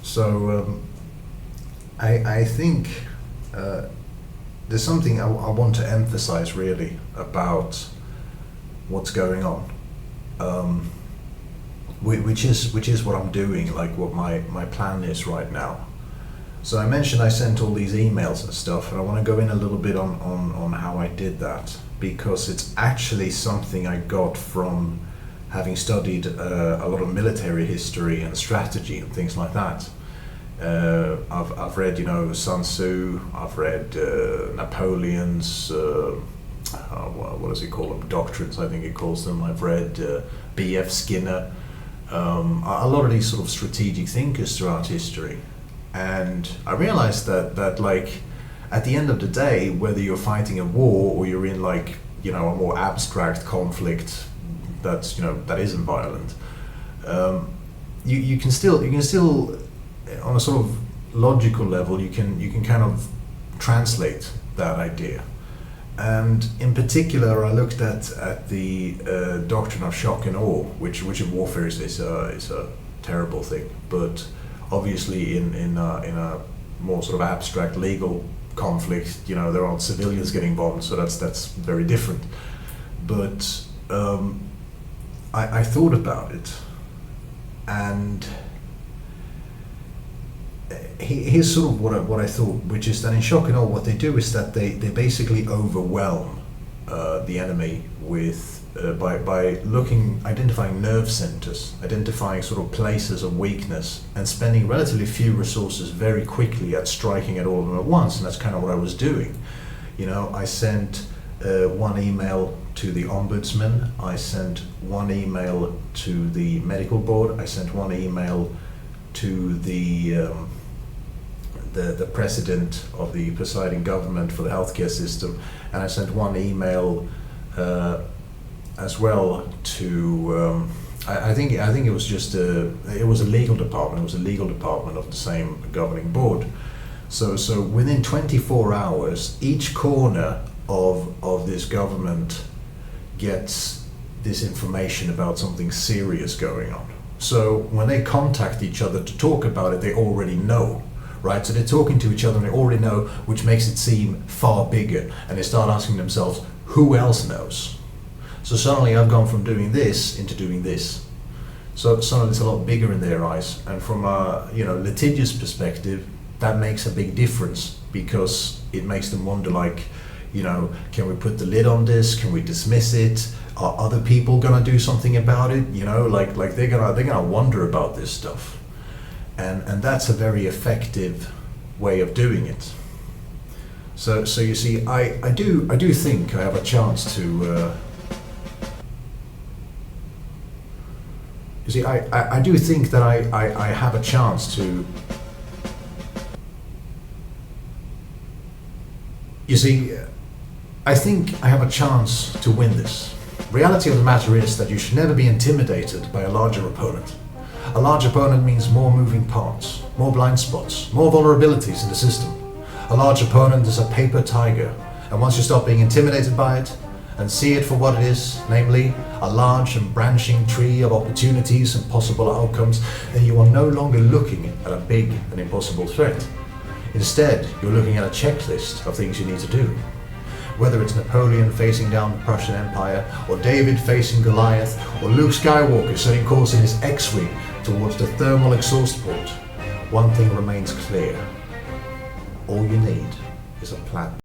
So I think there's something I want to emphasize really about what's going on, which is what I'm doing, like what my plan is right now. So I mentioned I sent all these emails and stuff, and I want to go in a little bit on how I did that, because it's actually something I got from having studied a lot of military history and strategy and things like that. I've read, Sun Tzu. I've read Napoleon's what does he call them? Doctrines, I think he calls them. I've read B.F. Skinner. A lot of these sort of strategic thinkers throughout history, and I realized that like at the end of the day, whether you're fighting a war or you're in like a more abstract conflict that isn't violent, you can still on a sort of logical level, you can kind of translate that idea. And in particular, I looked at the doctrine of shock and awe, which in warfare is a terrible thing, but obviously in a more sort of abstract legal conflict, there aren't civilians getting bombed, so that's very different. But I thought about it, and here's sort of what I thought, which is that in shock and awe, what they do is that they basically overwhelm the enemy with by identifying nerve centers, identifying sort of places of weakness, and spending relatively few resources very quickly at striking at all of them at once. And that's kind of what I was doing. I sent one email to the ombudsman, I sent one email to the medical board, I sent one email to the president of the presiding government for the healthcare system, and I sent one email as well to I think it was just it was a legal department. It was a legal department of the same governing board. So within 24 hours, each corner of this government gets this information about something serious going on. So when they contact each other to talk about it, they already know, right? So they're talking to each other and they already know, which makes it seem far bigger. And they start asking themselves, who else knows? So suddenly I've gone from doing this into doing this. So suddenly it's a lot bigger in their eyes. And from a litigious perspective, that makes a big difference, because it makes them wonder, like, can we put the lid on this? Can we dismiss it? Are other people gonna do something about it? Like they're gonna wonder about this stuff, and that's a very effective way of doing it. So you see, I do think I have a chance to. You see, I do think that I have a chance to. You see, I think I have a chance to win this. Reality of the matter is that you should never be intimidated by a larger opponent. A large opponent means more moving parts, more blind spots, more vulnerabilities in the system. A large opponent is a paper tiger, and once you stop being intimidated by it and see it for what it is, namely a large and branching tree of opportunities and possible outcomes, then you are no longer looking at a big and impossible threat. Instead, you're looking at a checklist of things you need to do. Whether it's Napoleon facing down the Prussian Empire, or David facing Goliath, or Luke Skywalker setting course in his X-Wing towards the thermal exhaust port, one thing remains clear. All you need is a plan.